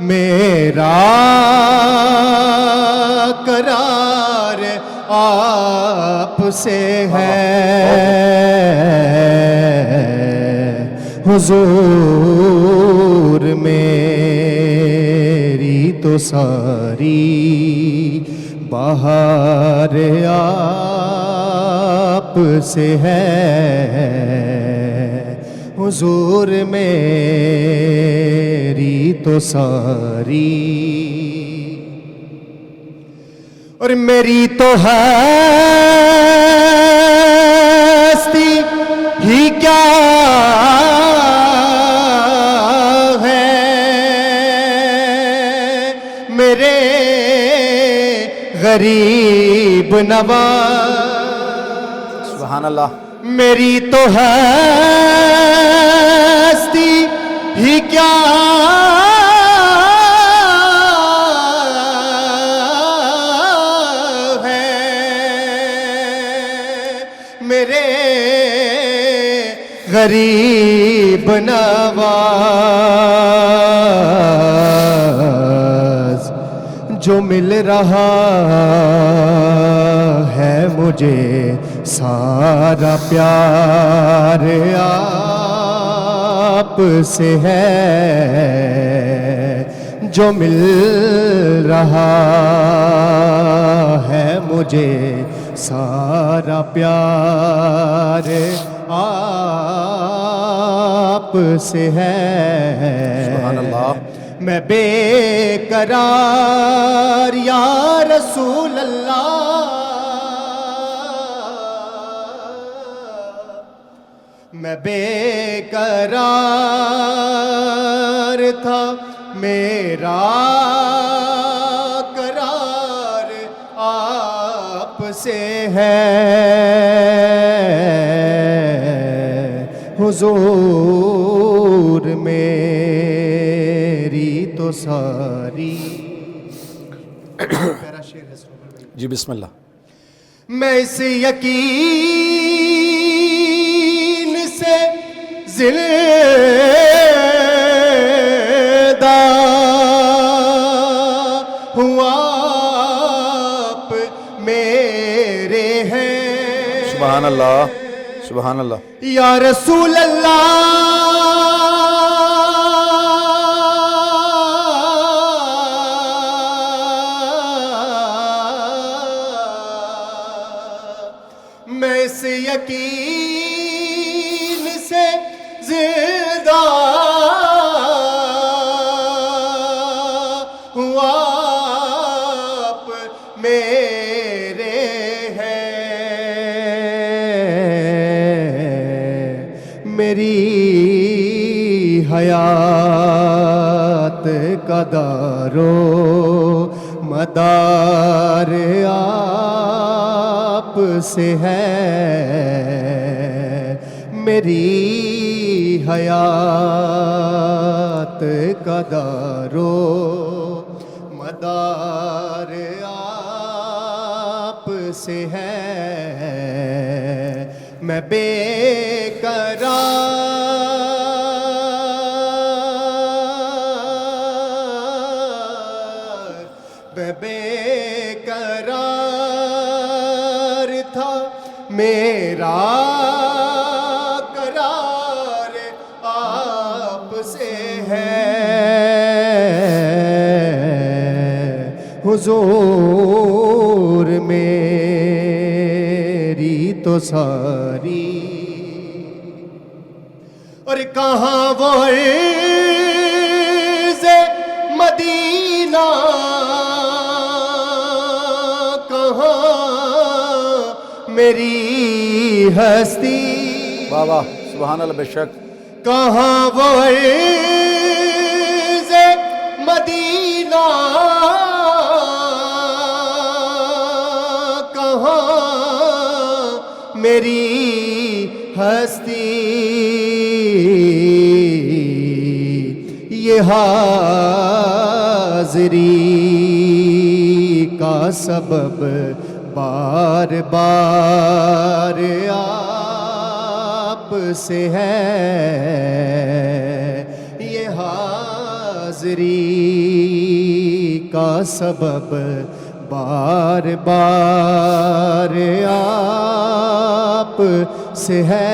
میرا قرار آپ سے ہے حضور میری تو ساری بہار آپ سے ہے حضور میری تو ساری اور میری تو ہستی ہی کیا ہے میرے غریب نواز سبحان اللہ. میری تو ہستی ہی کیا ہے میرے غریب نواز جو مل رہا ہے مجھے سارا پیار آپ سے ہے جو مل رہا ہے مجھے سارا پیار آپ سے ہے سبحان اللہ. میں بے قرار یا رسول اللہ میں بے قرار تھا میرا قرار آپ سے ہے حضور میری تو ساری میرا شعر ہے جی بسم اللہ. میں اس یقین سے زندہ ہوں آپ میرے ہیں سبحان اللہ. سبحان اللہ. یا رسول اللہ میں اس یقین سے زندہ ہوں آپ میرے ہیں میری حیات کا دارو مدار آپ سے ہے میری حیات کا دارو مدار آپ سے ہے میں بے قرار میں بے قرار تھا میرا قرار آپ سے ہے حضور میری تو ساری اور کہاں وہ عرض مدینہ کہاں میری ہستی واہ واہ. سبحان اللہ. بے شک. کہاں وہ عرض مدینہ کہاں میری ہستی یہ حاضری کا سبب بار بار آپ سے ہے یہ حاضری کا سبب بار بار آپ سے ہے،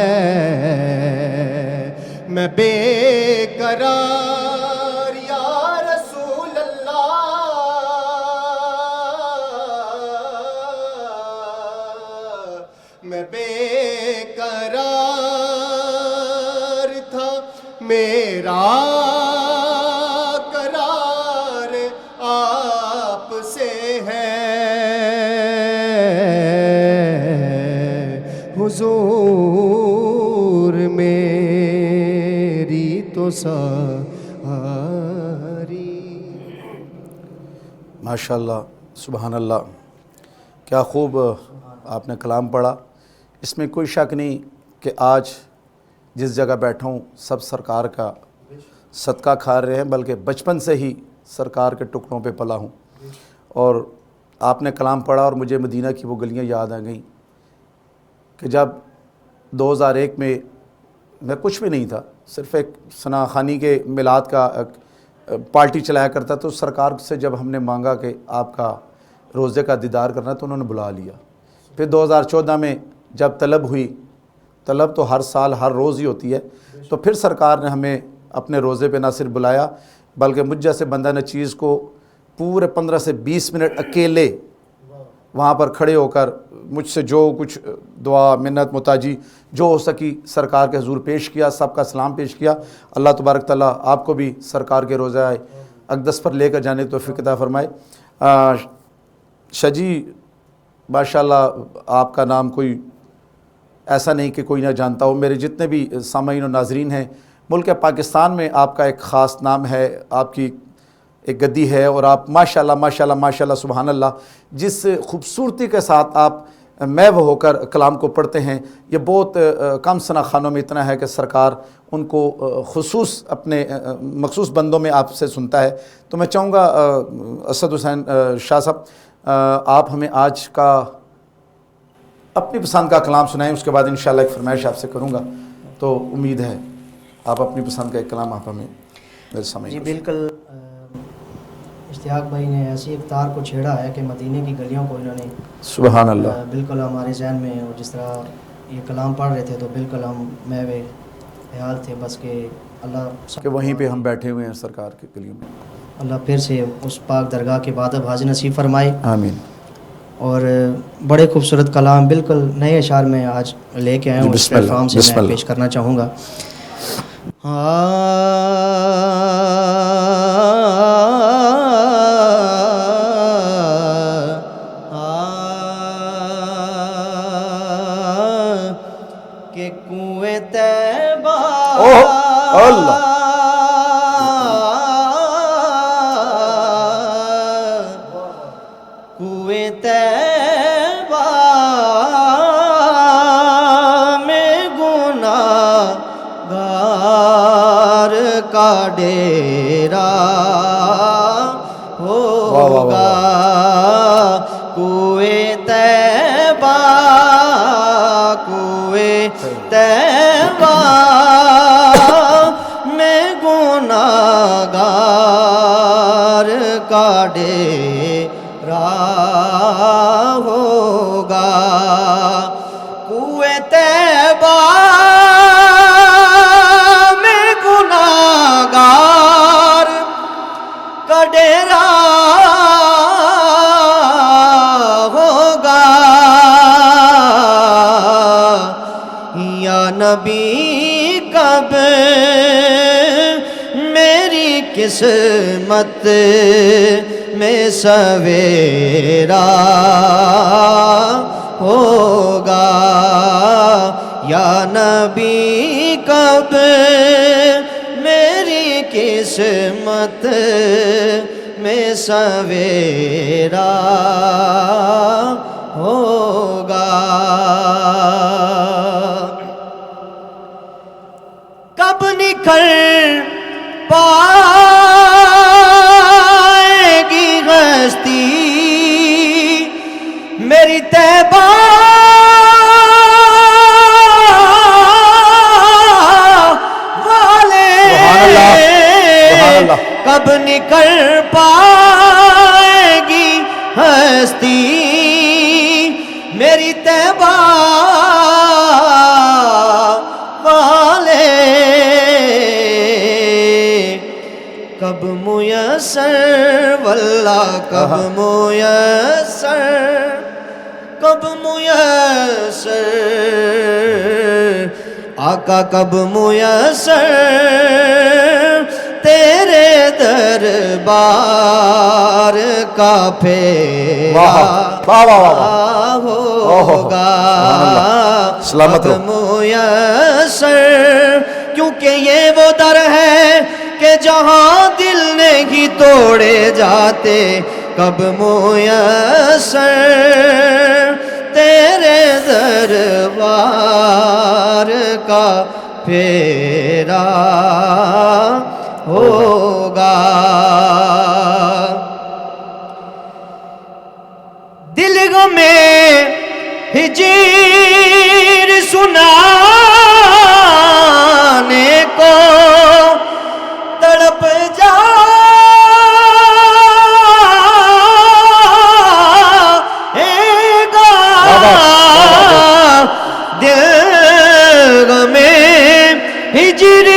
میں بے قرار یا رسول اللہ، میں بے قرار تھا، میرا قرار آپ سے ہے، حضور میری تو ساری۔ ماشاءاللہ، سبحان اللہ، کیا خوب آپ نے کلام پڑھا۔ اس میں کوئی شک نہیں کہ آج جس جگہ بیٹھا ہوں سب سرکار کا صدقہ کھا رہے ہیں، بلکہ بچپن سے ہی سرکار کے ٹکڑوں پہ پلا ہوں۔ اور آپ نے کلام پڑھا اور مجھے مدینہ کی وہ گلیاں یاد آ گئیں کہ جب 2001 میں کچھ بھی نہیں تھا، صرف ایک ثنا خوانی کے میلاد کا پارٹی چلایا کرتا، تو سرکار سے جب ہم نے مانگا کہ آپ کا روزے کا دیدار کرنا تو انہوں نے بلا لیا۔ پھر 2014 میں جب طلب ہوئی، طلب تو ہر سال ہر روز ہی ہوتی ہے، تو پھر سرکار نے ہمیں اپنے روزے پہ نہ صرف بلایا بلکہ مجھ جیسے بندہ نچیز کو پورے 15 سے 20 منٹ اکیلے وہاں پر کھڑے ہو کر مجھ سے جو کچھ دعا منت محتاجی جو ہو سکی سرکار کے حضور پیش کیا، سب کا سلام پیش کیا۔ اللہ تبارک تعالیٰ آپ کو بھی سرکار کے روزہ اقدس پر لے کر جانے کی توفیق عطا فرمائے۔ شاہ جی ماشاءاللہ آپ کا نام کوئی ایسا نہیں کہ کوئی نہ جانتا ہو، میرے جتنے بھی سامعین و ناظرین ہیں، ملک پاکستان میں آپ کا ایک خاص نام ہے، آپ کی ایک گدی ہے، اور آپ ماشاءاللہ ماشاءاللہ ماشاءاللہ سبحان اللہ جس خوبصورتی کے ساتھ آپ محو ہو کر کلام کو پڑھتے ہیں، یہ بہت کم ثنا خانوں میں اتنا ہے کہ سرکار ان کو خصوص اپنے مخصوص بندوں میں آپ سے سنتا ہے۔ تو میں چاہوں گا اسد حسین شاہ صاحب آپ ہمیں آج کا اپنی پسند کا کلام سنائیں، اس کے بعد انشاءاللہ ایک فرمائش آپ سے کروں گا، تو امید ہے آپ اپنی پسند کا ایک کلام آپ ہمیں میرے سامنے۔ جی بالکل، اشتیاق بھائی نے ایسی ایک تار کو چھیڑا ہے کہ مدینے کی گلیوں کو انہوں نے سبحان اللہ بالکل ہمارے ذہن میں، اور جس طرح یہ کلام پڑھ رہے تھے تو بالکل ہم محو خیال تھے بس کہ اللہ کہ وہیں پہ ہم بیٹھے ہوئے ہیں سرکار کے گلیوں میں۔ اللہ پھر سے اس پاک درگاہ کے بعد اب حاضر نصیب فرمائے۔ آمین۔ اور بڑے خوبصورت کلام بالکل نئے اشعار میں آج لے کے آئے ہوں، اس پلیٹفارم سے میں پیش کرنا چاہوں گا۔ کہ کنویں طیبہ اللہ کنویں طیبہ میں گناہگار کا ڈیرا ہوگا، کنویں طیبہ کنویں طیبہ میں گناہگار کا ڈیرا ہوگا، کنویں طیبہ میں گناہگار کا ڈیرا ہوگا، یا نبی کب میری قسمت میں سویرا ہوگا، یا نبی کب میری قسمت میں سویرا ہوگا، کب نکل پائے گی ہستی میری طیبہ والے، کب نکل پائے میسر واللہ کب میسر، کب میسر، آقا کب میسر تیرے دربار کا پھیرا ہوگا سلامت کب میسر، کیونکہ یہ وہ در ہے کہ جہاں دل نہیں توڑے جاتے، کب میسر تیرے دربار کا پھیرا ہوگا۔ دل میں ہجر سنانے کو تڑپ جائے گا، دل میں ہجر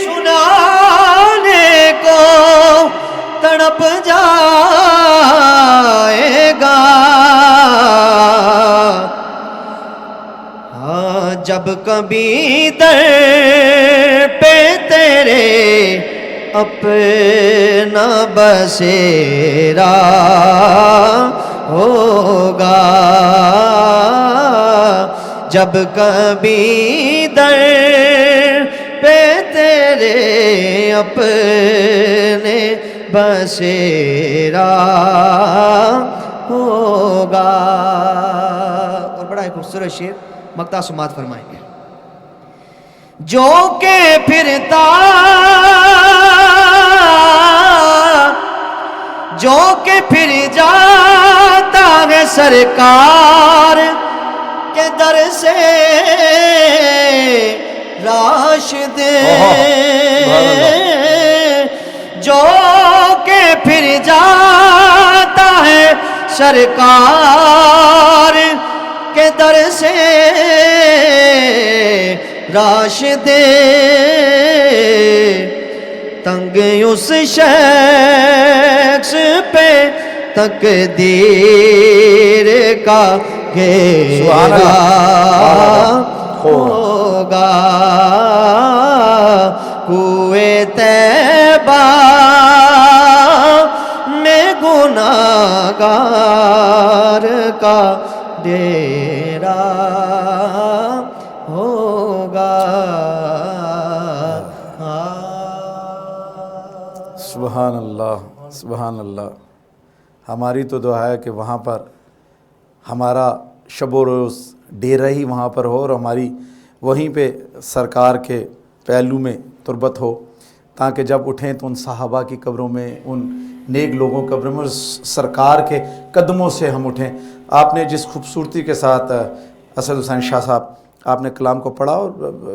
سنانے کو تڑپ جائے گا، ہاں جب کبھی در پہ تیرے اپنا بسیرا ہوگا، جب کبھی در پہ تیرے اپنے بسیرا ہوگا۔ اور بڑا ایک خوبصورت شعر مقطع سماعت فرمائیں گے۔ جو کہ پھرتا، جو کہ پھر جاتا ہے سرکار کے در سے راشد، جو کہ پھر جاتا ہے سرکار کے در سے راشد، تنگ اس شخص پہ تقدیر کا گھیرا ہوگا، کوئے طیبہ میں گناہگار کا ڈیرا ہوگا۔ سبحان اللہ، سبحان اللہ۔ ہماری تو دعا ہے کہ وہاں پر ہمارا شب و روز ڈیرہ ہی وہاں پر ہو، اور ہماری وہیں پہ سرکار کے پہلو میں تربت ہو، تاکہ جب اٹھیں تو ان صحابہ کی قبروں میں، ان نیک لوگوں کی قبروں میں سرکار کے قدموں سے ہم اٹھیں۔ آپ نے جس خوبصورتی کے ساتھ اسد حسین شاہ صاحب آپ نے کلام کو پڑھا، اور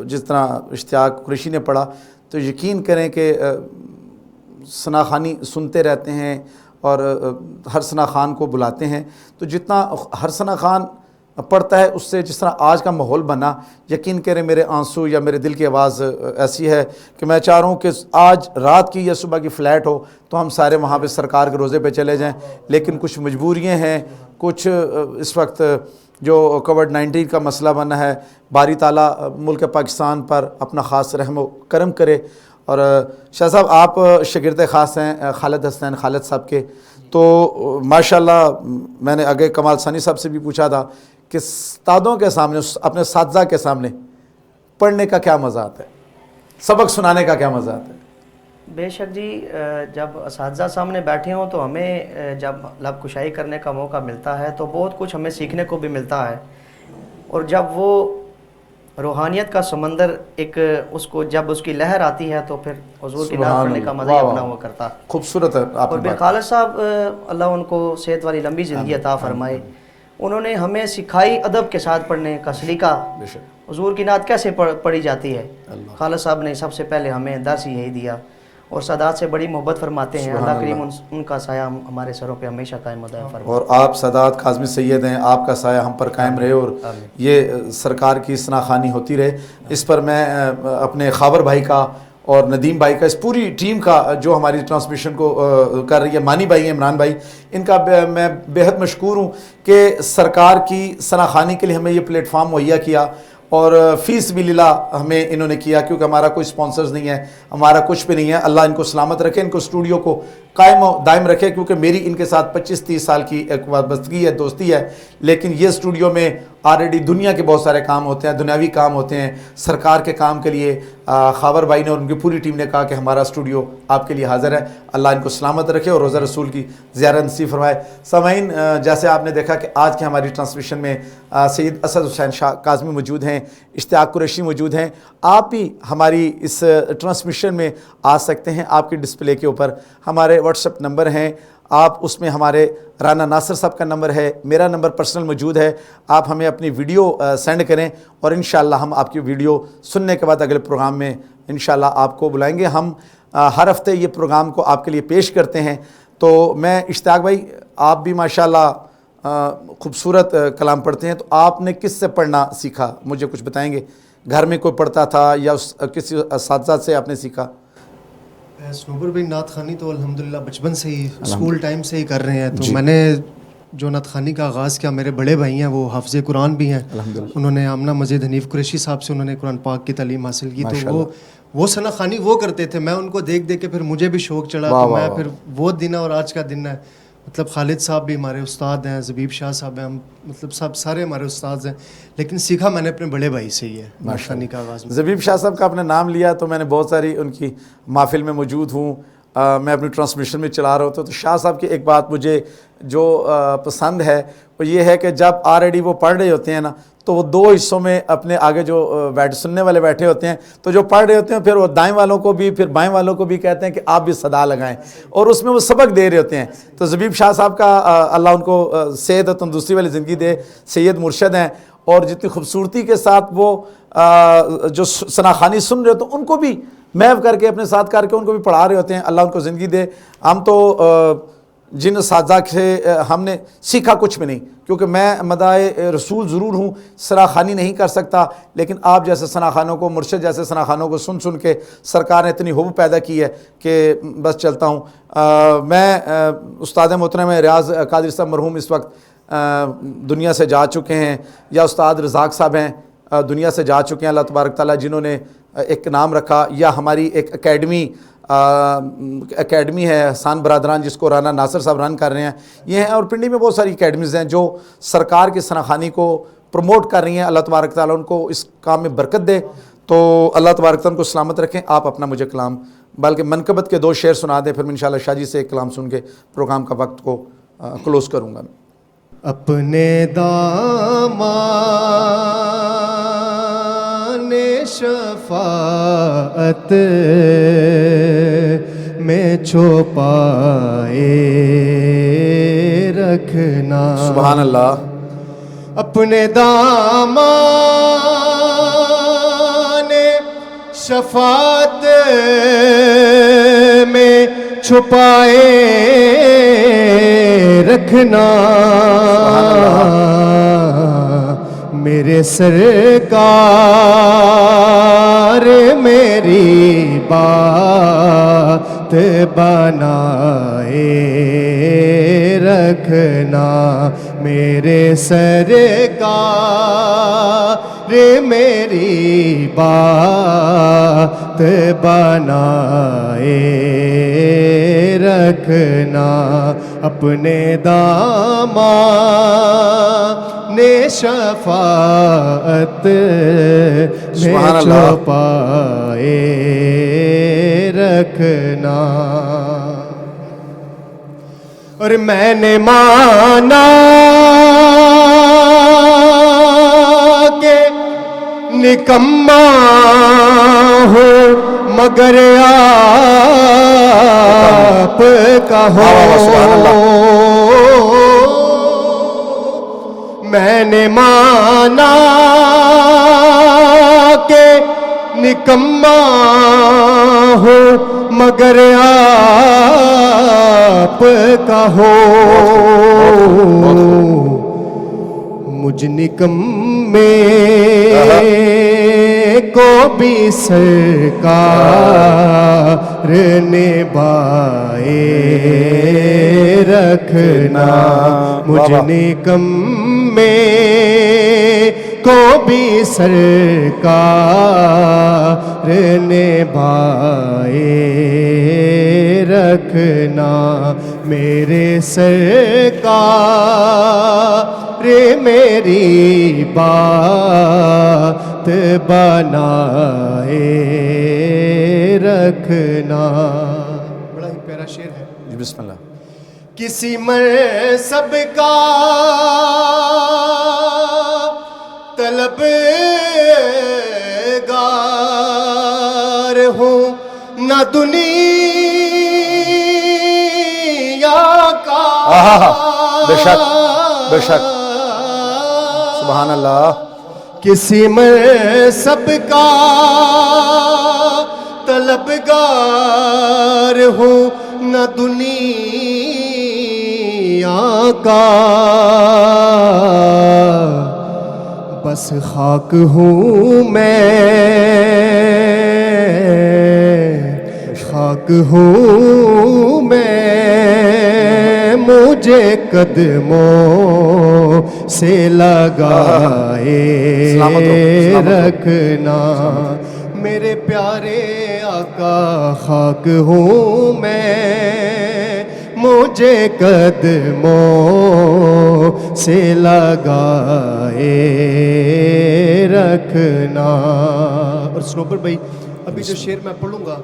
جس طرح اشتیاق قریشی نے پڑھا، تو یقین کریں کہ ثنا خوانی سنتے رہتے ہیں اور ہر ثنا خان کو بلاتے ہیں، تو جتنا ہر ثنا خان پڑھتا ہے اس سے جس طرح آج کا ماحول بنا، یقین کریں میرے آنسو یا میرے دل کی آواز ایسی ہے کہ میں چاہ رہا ہوں کہ آج رات کی یا صبح کی فلائٹ ہو تو ہم سارے وہاں پہ سرکار کے روزے پہ چلے جائیں، لیکن کچھ مجبوریاں ہیں، کچھ اس وقت جو کووڈ-19 کا مسئلہ بنا ہے، باری تعالیٰ ملک پاکستان پر اپنا خاص رحم و کرم کرے۔ اور شاہ صاحب آپ شاگرد خاص ہیں خالد حسنین خالد صاحب کے، تو ماشاءاللہ میں نے آگے کمال ثانی صاحب سے بھی پوچھا تھا کہ استادوں کے سامنے، اپنے اساتذہ کے سامنے پڑھنے کا کیا مزہ آتا ہے، سبق سنانے کا کیا مزہ آتا ہے؟ بے شک جی، جب اساتذہ سامنے بیٹھے ہوں تو ہمیں جب لب کشائی کرنے کا موقع ملتا ہے تو بہت کچھ ہمیں سیکھنے کو بھی ملتا ہے، اور جب وہ روحانیت کا سمندر ایک اس کو جب اس کی لہر آتی ہے تو پھر حضور کی نعت پڑھنے کا مزہ ہی اپنا ہوا کرتا۔ خوبصورت ہے آپ اور نے بن خالد صاحب اللہ ان کو صحت والی لمبی زندگی عطا فرمائے، انہوں نے ہمیں سکھائی ادب کے ساتھ پڑھنے کا سلیقہ، حضور کی نعت کیسے پڑھی جاتی ہے۔ خالد صاحب نے سب سے پہلے ہمیں درس یہی دیا، اور سادات سے بڑی محبت فرماتے ہیں، اللہ کریم ان کا سایہ ہمارے سروں پہ ہمیشہ قائم دائم فرمائے۔ اور آپ سادات کاظمی سید ہیں، آپ کا سایہ ہم پر قائم رہے، اور یہ سرکار کی ثنا خوانی ہوتی رہے۔ اس پر میں اپنے خاور بھائی کا اور ندیم بھائی کا، اس پوری ٹیم کا جو ہماری ٹرانسمیشن کو کر رہی ہے، مانی بھائی ہیں، عمران بھائی، ان کا میں بےحد مشکور ہوں کہ سرکار کی ثناخوانی کے لیے ہمیں یہ پلیٹ فارم مہیا کیا، اور فی سبیل اللہ ہمیں انہوں نے کیا، کیونکہ ہمارا کوئی سپانسرز نہیں ہے، ہمارا کچھ بھی نہیں ہے. اللہ ان کو سلامت رکھے، ان کو اسٹوڈیو کو قائم و دائم رکھے، کیونکہ میری ان کے ساتھ 25-30 سال کی ایک وابستگی ہے، دوستی ہے، لیکن یہ اسٹوڈیو میں آلریڈی دنیا کے بہت سارے کام ہوتے ہیں، دنیاوی کام ہوتے ہیں. سرکار کے کام کے لیے خاور بھائی نے اور ان کی پوری ٹیم نے کہا کہ ہمارا اسٹوڈیو آپ کے لیے حاضر ہے. اللہ ان کو سلامت رکھے اور روزہ رسول کی زیارت نصیب فرمائے. سامعین، جیسے آپ نے دیکھا کہ آج کی ہماری ٹرانسمیشن میں سید اسد حسین شاہ کاظمی موجود ہیں، اشتیاق قریشی موجود ہیں. آپ بھی ہماری اس ٹرانسمیشن میں آ سکتے ہیں. آپ کی ڈسپلے کے اوپر ہمارے واٹس ایپ نمبر ہیں، آپ اس میں ہمارے رانا ناصر صاحب کا نمبر ہے، میرا نمبر پرسنل موجود ہے. آپ ہمیں اپنی ویڈیو سینڈ کریں اور انشاءاللہ ہم آپ کی ویڈیو سننے کے بعد اگلے پروگرام میں انشاءاللہ آپ کو بلائیں گے. ہم ہر ہفتے یہ پروگرام کو آپ کے لیے پیش کرتے ہیں. تو میں اشتیاق بھائی، آپ بھی ماشاءاللہ خوبصورت کلام پڑھتے ہیں، تو آپ نے کس سے پڑھنا سیکھا؟ مجھے کچھ بتائیں گے. گھر میں کوئی پڑھتا تھا یا کسی اساتذہ سے آپ نے سیکھا؟ سنوبر بھائی، نعت خوانی تو الحمدللہ بچپن سے ہی، اسکول ٹائم سے ہی کر رہے ہیں. تو میں نے جو نعت خوانی کا آغاز کیا، میرے بڑے بھائی ہیں، وہ حافظ قرآن بھی ہیں. انہوں نے آمنہ مسجد حنیف قریشی صاحب سے انہوں نے قرآن پاک کی تعلیم حاصل کی. تو وہ ثنا خوانی وہ کرتے تھے، میں ان کو دیکھ دیکھ کے پھر مجھے بھی شوق چڑھا. تو میں پھر وہ دن اور آج کا دن ہے، مطلب خالد صاحب بھی ہمارے استاد ہیں، زبیب شاہ صاحب ہیں، مطلب سب سارے ہمارے استاد ہیں. لیکن سیکھا میں نے اپنے بڑے بھائی سے ہی ہے نعت خوانی کا آغاز. زبیب شاہ صاحب کا آپ نے نام لیا تو میں نے بہت ساری ان کی محفل میں موجود ہوں، میں اپنی ٹرانسمیشن میں چلا رہا ہوتا. تو شاہ صاحب کی ایک بات مجھے جو پسند ہے وہ یہ ہے کہ جب آلریڈی وہ پڑھ رہے ہوتے ہیں نا، تو وہ دو حصوں میں اپنے آگے جو سننے والے بیٹھے ہوتے ہیں، تو جو پڑھ رہے ہوتے ہیں پھر وہ دائیں والوں کو بھی، پھر بائیں والوں کو بھی کہتے ہیں کہ آپ بھی صدا لگائیں، اور اس میں وہ سبق دے رہے ہوتے ہیں. تو زبیب شاہ صاحب کا اللہ ان کو صحت و تندرستی والی زندگی دے، سید مرشد ہیں، اور جتنی خوبصورتی کے ساتھ وہ جو ثنا خوانی سن رہے ہوتے ہیں ان کو بھی محو کر کے اپنے ساتھ کر کے ان کو بھی پڑھا رہے ہوتے ہیں. اللہ ان کو زندگی دے. ہم تو جن اساتذہ سے ہم نے سیکھا کچھ بھی نہیں، کیونکہ میں مداح رسول ضرور ہوں، ثنا خوانی نہیں کر سکتا، لیکن آپ جیسے ثنا خوانوں کو، مرشد جیسے ثنا خوانوں کو سن سن کے سرکار نے اتنی حب پیدا کی ہے کہ بس چلتا ہوں. میں استاد محترم ریاض قادری صاحب مرحوم اس وقت دنیا سے جا چکے ہیں، یا استاد رزاق صاحب ہیں دنیا سے جا چکے ہیں، اللہ تبارک تعالیٰ جنہوں نے ایک نام رکھا. یا ہماری ایک اکیڈمی ہے حسان برادران، جس کو رانا ناصر صاحب رن کر رہے ہیں، یہ ہیں. اور پنڈی میں بہت ساری اکیڈمیز ہیں جو سرکار کی ثنا خوانی کو پروموٹ کر رہی ہیں. اللہ تبارک تعالیٰ ان کو اس کام میں برکت دے. تو اللہ تبارک تعالیٰ ان کو سلامت رکھیں. آپ اپنا مجھے کلام، بلکہ منقبت کے 2 شعر سنا دیں، پھر میں انشاءاللہ شاہ جی سے ایک کلام سن کے پروگرام کا وقت کو کلوز کروں گا. اپنے دامان شفاعت میں چھپائے رکھنا. سبحان اللہ. اپنے دامان شفاعت میں چھپائے رکھنا. میرے سرکار میری بات بنائے رکھنا. میرے سرکار میری بات بنائے رکھنا. اپنے دامان شفاعت میں چھپائے رکھنا. اور میں نے مانا کہ نکما ہوں مگر آپ کا ہو. میں نے مانا کہ نکما ہوں مگر آپ کا ہو. مجھ نکمے کو بھی سرکار نبھائے رکھنا، مجھ نکم میں کو بھی سرکار نبھائے رکھنا، میرے سرکار میری بات بنائے رکھنا۔ بڑا ہی پیارا شعر ہے جی بسم اللہ۔ کسی منصب کا طلبگار ہوں، نہ دنیا کا بے شک بے شک، سبحان اللہ۔ کسی منصب کا طلبگار ہوں، نہ دنیا کا، بس خاک ہوں میں، خاک ہوں میں، مجھے قدموں سے لگائے رکھنا، میرے پیارے آقا خاک ہوں میں، مجھے قدموں سے لگائے رکھنا۔ اور سنوبر بھائی، ابھی جو شعر میں پڑھوں گا،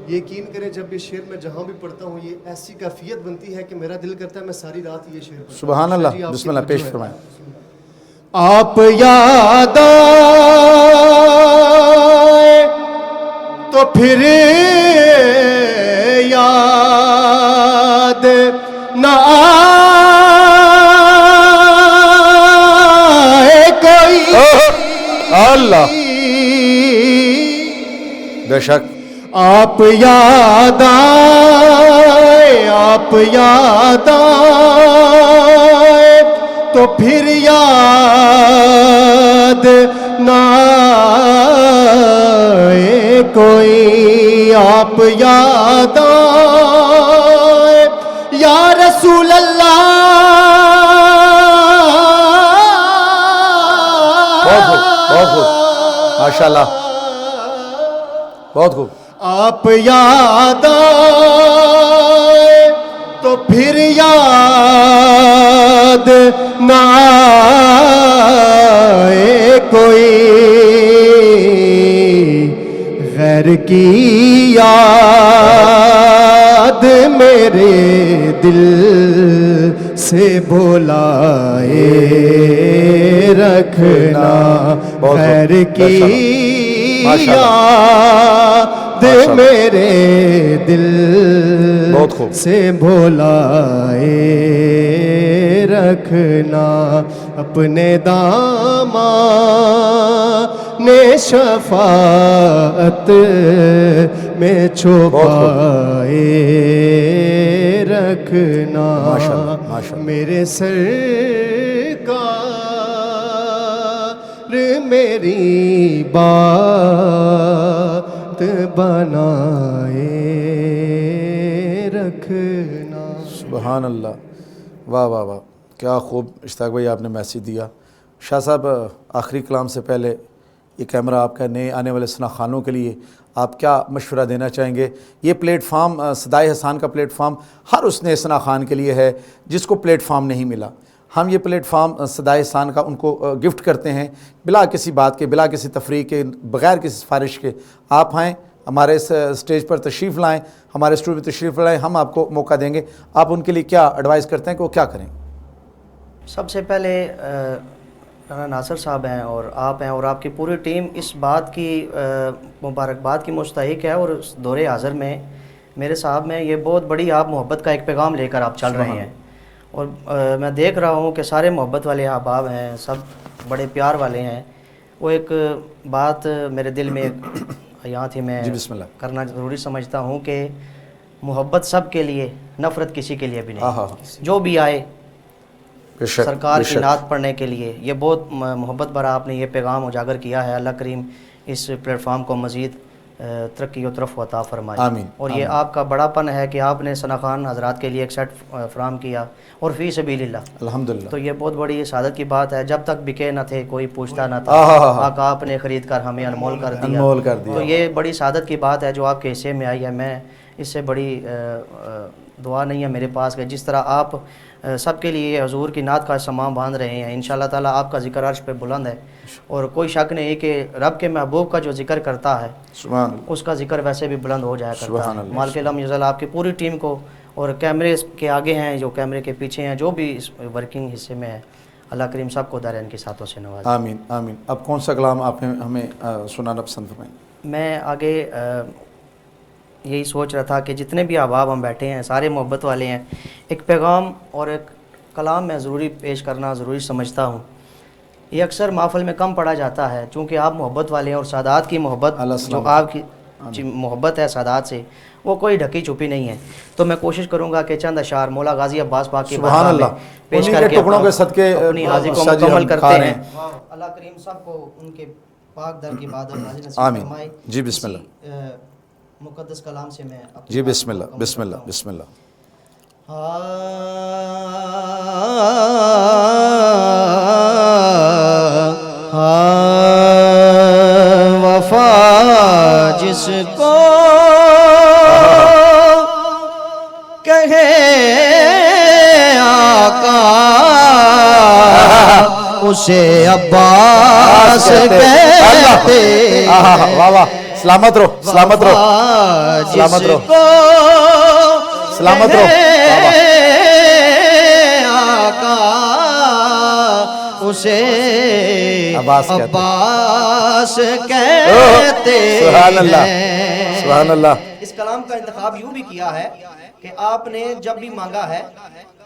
یقین کریں جب یہ شعر میں جہاں بھی پڑھتا ہوں یہ ایسی کیفیت بنتی ہے کہ میرا دل کرتا ہے میں ساری رات یہ شعر پڑھتا ہوں۔ سبحان اللہ، بسم اللہ، پیش فرمائیں۔ آپ یاد آئے تو پھر یاد نہ آئے کوئی، اللہ بے شک۔ آپ یاد آئے، آپ یاد آئے تو پھر یاد نہ آئے کوئی، آپ یاد آئے یا رسول اللہ۔ بہت خوب، بہت خوب، ماشاءاللہ، بہت خوب۔ آپ یاد آئے تو پھر یاد نہ آئے کوئی، غیر کی یاد میرے دل سے بھلائے رکھنا، غیر کی یاد میرے دل سے بھلائے رکھنا، اپنے دامان شفاعت میں چھپائے رکھنا، میرے سرکار میری بات بنائے رکھنا۔ سبحان اللہ، واہ واہ واہ، کیا خوب اشتاق بھائی آپ نے میسیج دیا۔ شاہ صاحب، آخری کلام سے پہلے یہ کیمرہ آپ کا نئے آنے والے ثنا خوانوں کے لیے آپ کیا مشورہ دینا چاہیں گے؟ یہ پلیٹ فارم صدائے حسان کا پلیٹ فارم ہر اس نئے ثنا خوان کے لیے ہے جس کو پلیٹ فارم نہیں ملا۔ ہم یہ پلیٹ فارم صدائے حسان کا ان کو گفٹ کرتے ہیں، بلا کسی بات کے، بلا کسی تفریح کے، بغیر کسی سفارش کے۔ آپ آئیں، ہمارے اس اسٹیج پر تشریف لائیں، ہمارے اسٹوڈیو میں تشریف لائیں، ہم آپ کو موقع دیں گے۔ آپ ان کے لیے کیا ایڈوائز کرتے ہیں کہ وہ کیا کریں؟ سب سے پہلے رانا ناصر صاحب ہیں اور آپ ہیں اور آپ کی پوری ٹیم اس بات کی مبارکباد کی مستحق ہے، اور اس دور حاضر میں میرے صاحب میں یہ بہت بڑی آپ محبت کا ایک پیغام لے کر آپ چل رہے ہیں، اور میں دیکھ رہا ہوں کہ سارے محبت والے احباب ہیں، سب بڑے پیار والے ہیں۔ وہ ایک بات میرے دل میں یہاں تھی، میں کرنا ضروری سمجھتا ہوں کہ محبت سب کے لیے، نفرت کسی کے لیے بھی نہیں، جو بھی آئے بے شک، سرکار بے کی شک۔ نعت پڑھنے کے لیے. یہ بہت محبت بھرا آپ نے یہ پیغام اجاگر کیا ہے. اللہ کریم اس پلیٹ فارم کو مزید ترقی و ترف عطا فرمائے. آمین، اور یہ آمین۔ آپ کا بڑا پن ہے کہ آپ نے ثنا خان حضرات کے لیے ایک سیٹ فراہم کیا اور فی سبیل اللہ. الحمدللہ۔ تو یہ بہت بڑی سعادت کی بات ہے. جب تک بکے نہ تھے کوئی پوچھتا نہ تھا، آہا، آقا آپ نے خرید کر ہمیں انمول کر دیا. انمول کر دیا۔ تو یہ بڑی سعادت کی بات ہے جو آپ کے حصے میں آئی ہے. میں اس سے بڑی دعا نہیں ہے میرے پاس کہ جس طرح آپ سب کے لیے حضور کی نعت کا سمام باندھ رہے ہیں. انشاءاللہ تعالیٰ آپ کا ذکر عرش پہ بلند ہے، اور کوئی شک نہیں کہ رب کے محبوب کا جو ذکر کرتا ہے سبحان اللہ، اس کا ذکر ویسے بھی بلند ہو جایا کرتا سبحان ہے. اللہ، مالک علم یزل آپ کی پوری ٹیم کو، اور کیمرے کے آگے ہیں، جو کیمرے کے پیچھے ہیں، جو بھی اس ورکنگ حصے میں ہے، اللہ کریم سب کو دارین کے ساتھوں سے نوازے. آمین آمین۔ اب کون سا کلام آپ نے ہمیں سنانا پسند فرمائیں؟ میں آگے یہی سوچ رہا تھا کہ جتنے بھی احباب ہم بیٹھے ہیں سارے محبت والے ہیں. ایک پیغام اور ایک کلام میں ضروری پیش کرنا ضروری سمجھتا ہوں. یہ اکثر محفل میں کم پڑھا جاتا ہے چونکہ آپ محبت والے ہیں، اور سادات کی محبت جو آپ کی محبت ہے سادات سے وہ کوئی ڈھکی چھپی نہیں ہے. تو میں کوشش کروں گا کہ چند اشعار مولا غازی عباس پاک کی سبحان بارگاہ میں اللہ، پیش انہی کر کے کے ٹکڑوں کے صدقے اپنی حاضری کو شاہ جی مکمل ہم کرتے کھا رہے ہیں. اللہ کریم سب کو ان کے پاک در کی بادر نازل نصیب آمین. فرمائے. جی بسم اللہ. اسی مقدس کلام سے میں اپنی جی بات بسم کو اللہ، مکمل بسم کرتا اللہ، ہوں. بسم اللہ۔ وفا جس کو کہے آقا اسے عباس کہتے ہیں. واہ واہ، سلامت رہو، سلامت رہو، سلامت رہو، سلامت رہو. آقا اسے عباس کہتے ہیں. عباس کہتے سبحان اللہ، ہیں. سبحان اللہ. اس کلام کا انتخاب یوں بھی کیا ہے کہ آپ نے جب بھی مانگا ہے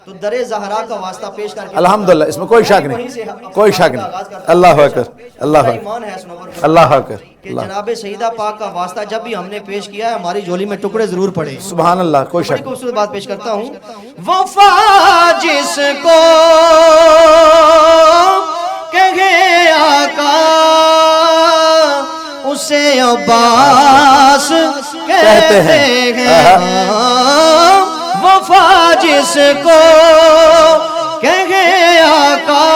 تو در زہرا کا واسطہ پیش کر کے الحمدللہ، اس میں کوئی شک نہیں، کوئی شک نہیں. اللہ اکبر، اللہ اکبر، ایمان ہے سنور اللہ اکبر. کہ جناب سیدہ پاک کا واسطہ جب بھی ہم نے پیش کیا ہے ہماری جھولی میں ٹکڑے ضرور پڑے. سبحان اللہ، کوئی بڑی شک نہیں. خوبصورت بات پیش کرتا ہوں. وفا جس کو کہے آقا اسے عباس کہتے ہیں. وفا جس کو کہے آقا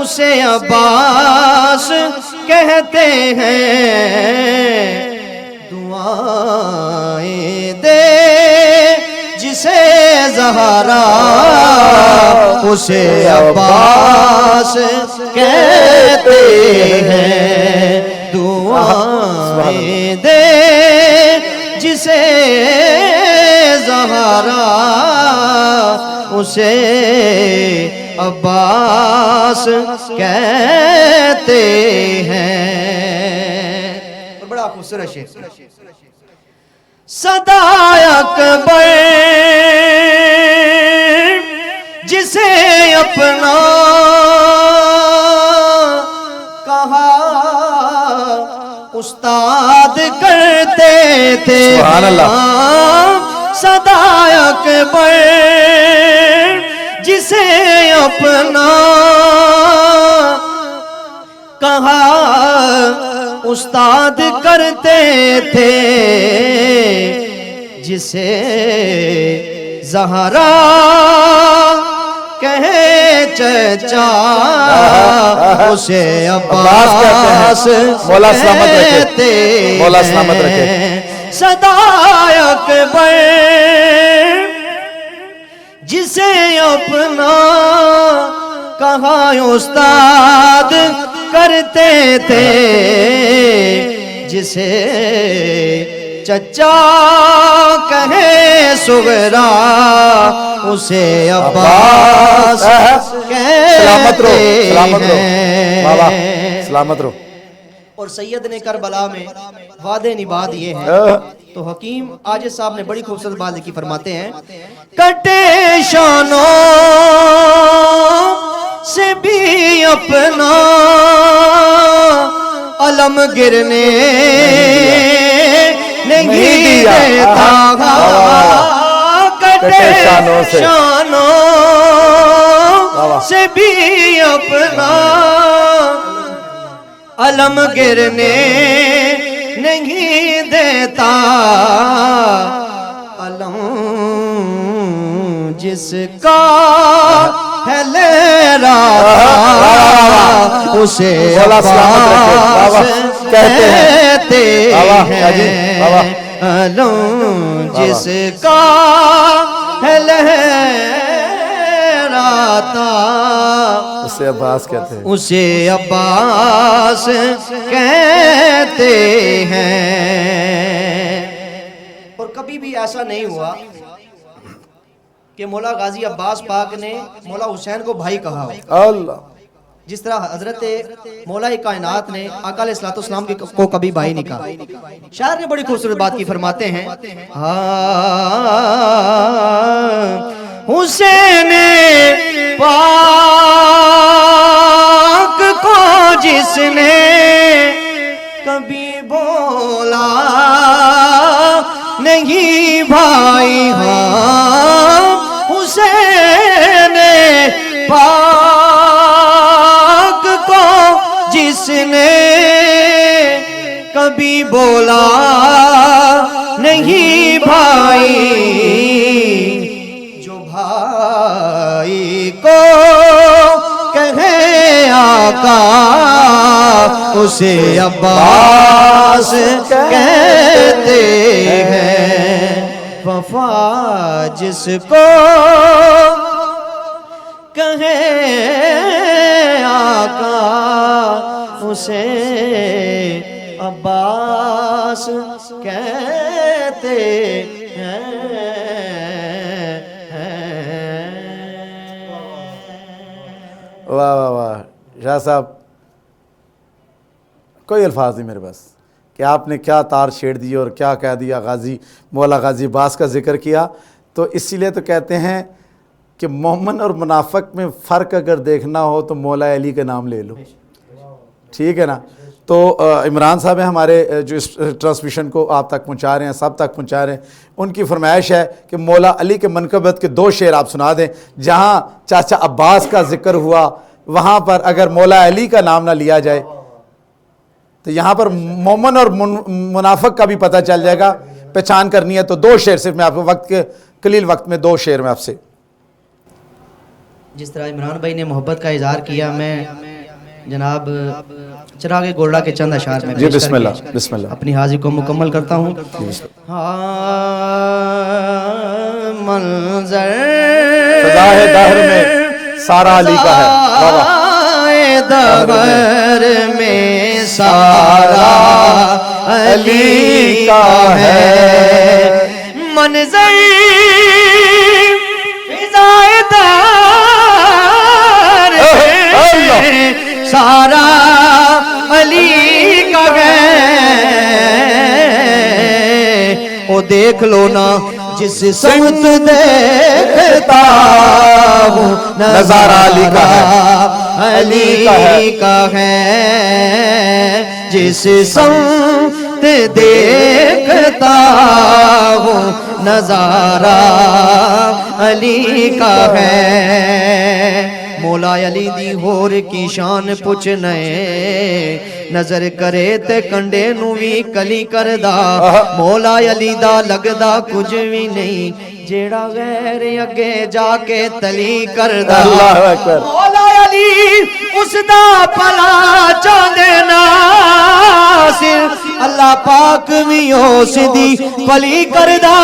اسے عباس کہتے ہیں. دعائیں دے جسے زہرا اسے عباس کہتے ہیں. دعائیں دے جسے زہرا اسے عباس کہتے ہیں. اور بڑا خوبصورت شعر. صدا اکبر جسے اپنا کہا استاد کرتے تھے. سبحان اللہ. صدا اکبر جسے اپنا کہا استاد کرتے تھے. جسے زہرا کہے چچا اسے عباس مولا سلامت رکھے، مولا سلامت رکھے. صدا اکبر جسے اپنا کہا استاد کرتے تھے. جسے چچا کہے صغرا اسے عباس سلامت رہو، سلامت رہو، بابا کہتے سلامت رہو. اور سید نے کربلا میں وعدے نبھا دیے ہیں. تو حکیم عاجز صاحب نے بڑی خوبصورت بات لکھی، فرماتے ہیں کٹے شانوں سے بھی اپنا علم گرنے نہیں دیتا. کٹے شانوں سے سے بھی اپنا علم گرنے نہیں دیتا علم جس کا ہے لہراتا اسے عباس کہتے ہیں علم جس کا ہے لہراتا اسے عباس کہتے ہیں اسے عباس کہتے ہیں۔ اور کبھی بھی ایسا نہیں ہوا کہ مولا غازی عباس پاک نے مولا حسین کو بھائی کہا ہو، اللہ، جس طرح حضرت مولا کائنات نے آقا علیہ السلام کو کبھی بھائی نہیں کہا۔ شاعر نے بڑی خوبصورت بات کی، فرماتے ہیں حسین پاک کو جس نے کبھی بولا نہیں بھائی، ہاں حسین پاک کو جس نے کبھی بولا نہیں بھائی، جو بھائی کو کہے آقا اسے عباس کہتے ہیں۔ وفا جس کو کہے آقا اسے عباس کہتے ہیں۔ واہ واہ واہ شاہ صاحب، کوئی الفاظ نہیں میرے پاس کہ آپ نے کیا تار چھیڑ دی اور کیا کہہ دیا۔ غازی مولا غازی عباس کا ذکر کیا تو اسی لیے تو کہتے ہیں کہ مومن اور منافق میں فرق اگر دیکھنا ہو تو مولا علی کا نام لے لو، ٹھیک ہے نا۔ تو عمران صاحب ہیں ہمارے جو اس ٹرانسمیشن کو آپ تک پہنچا رہے ہیں، سب تک پہنچا رہے ہیں، ان کی فرمائش ہے کہ مولا علی کے منقبت کے 2 شعر آپ سنا دیں۔ جہاں چاچا عباس کا ذکر ہوا وہاں پر اگر مولا علی کا نام نہ لیا جائے تو یہاں پر مومن اور منافق کا بھی پتہ چل جائے گا، پہچان کرنی ہے۔ تو 2 شعر صرف میں آپ کو وقت کے قلیل وقت میں 2 شعر میں آپ سے۔ جس طرح عمران بھائی نے محبت کا اظہار کیا، میں جناب چراغ گولڑا کے چند اشعار میں جی بسم اللہ بسم اللہ اپنی حاضری کو مکمل کرتا ہوں۔ منظر فضائے دہر میں سارا علی کا ہے، دہر میں سارا علی کا ہے، منظر فضائے دہر میں سارا علی کا ہے، وہ دیکھ لو نا جس سمت دیکھتا ہوں نظارہ علی کا ہے، علی کا ہے، جس سمت دیکھتا ہوں نظارہ علی کا ہے۔ مولا علی دی ہور کی شان پوچھ نئے، نظر کرے تے کنڈے نو بھی کلی کردا، مولا علی دا لگدا کچھ بھی نہیں، جیڑا غیر اگے جا کے تلی کردا۔ مولا علی اس دا پلا چاندے ناصر، اللہ پاک بھی اس دی پلی کردا،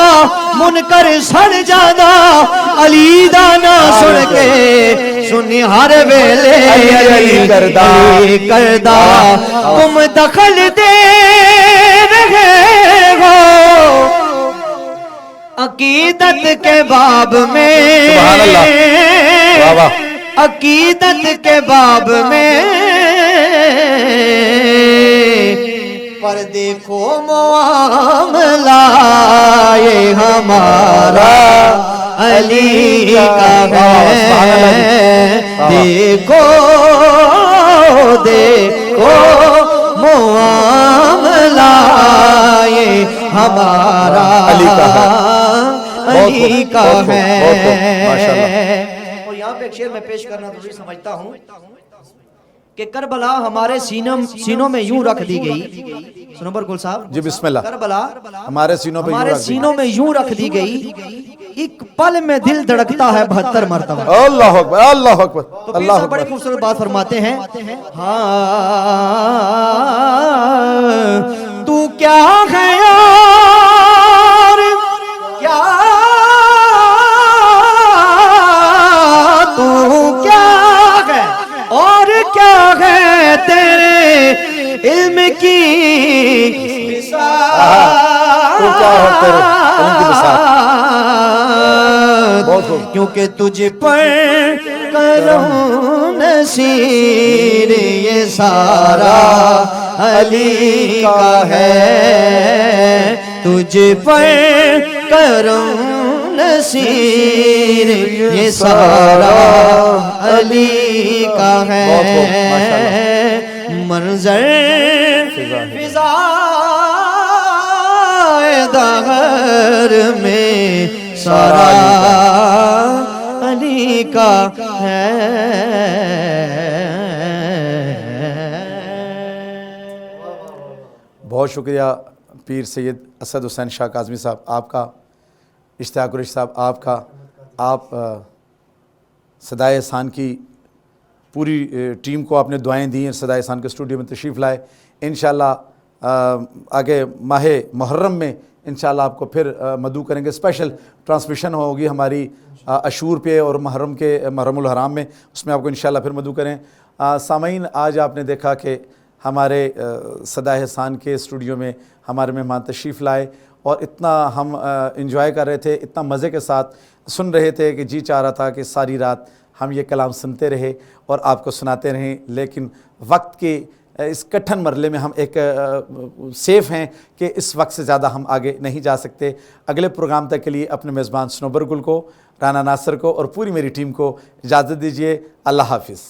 منکر سڑ جادا علی دا نا سن کے، سنی ہر ویلے علی کردا تم دخل دے رہے ہو عقیدت کے باب میں، عقیدت کے باب میں، پر دیکھو معاملہ یہ ہمارا علی کا ہے، دیکھو دیکھو معاملہ یہ ہمارا علی کا بہت ماشاءاللہ۔ ہے۔ اور یہاں پہ ایک شعر میں پیش کرنا ضروری سمجھتا ہوں کہ کربلا ہمارے سینوں میں یوں رکھ دی گئی، سنو برگل صاحب جی بسم اللہ۔ کربلا ہمارے سینوں پہ ہمارے سینوں میں یوں رکھ دی گئی، ایک پل میں دل دھڑکتا ہے 72 مرتبہ۔ اللہ اکبر اللہ اکبر تو پیر اللہ صاحب بڑی اکبر۔ خوبصورت بات فرماتے ہیں، ہاں تو کیا ہے یار، کیا تو کیا ہے اور کیا ہے تیرے علم کی تو کیا ہے تیرے علم کی بساط۔ بہت خوب۔ کیونکہ تجھ پر کرم نصیر یہ سارا علی کا ہے، تجھ پر کرم نصیر یہ سارا علی کا بہت خوب، ہے، منظر فضا دہر میں سارا علی کا ہے۔ بہت شکریہ پیر سید اسد حسین شاہ کاظمی صاحب آپ کا، اشتیاق قریشی صاحب آپ کا، آپ صدائے احسان کی پوری ٹیم کو آپ نے دعائیں دیں، صدائے احسان کے اسٹوڈیو میں تشریف لائے۔ انشاءاللہ آگے ماہ محرم میں انشاءاللہ آپ کو پھر مدعو کریں گے، اسپیشل ٹرانسمیشن ہوگی ہماری عاشور پہ اور محرم کے محرم الحرام میں، اس میں آپ کو انشاءاللہ پھر مدعو کریں۔ سامعین، آج آپ نے دیکھا کہ ہمارے صدائے احسان کے اسٹوڈیو میں ہمارے مہمان تشریف لائے اور اتنا ہم انجوائے کر رہے تھے، اتنا مزے کے ساتھ سن رہے تھے کہ جی چاہ رہا تھا کہ ساری رات ہم یہ کلام سنتے رہے اور آپ کو سناتے رہیں، لیکن وقت کے اس کٹھن مرحلے میں ہم ایک سیف ہیں کہ اس وقت سے زیادہ ہم آگے نہیں جا سکتے۔ اگلے پروگرام تک کے لیے اپنے میزبان صنوبر گل کو، رانا ناصر کو اور پوری میری ٹیم کو اجازت دیجیے۔ اللہ حافظ۔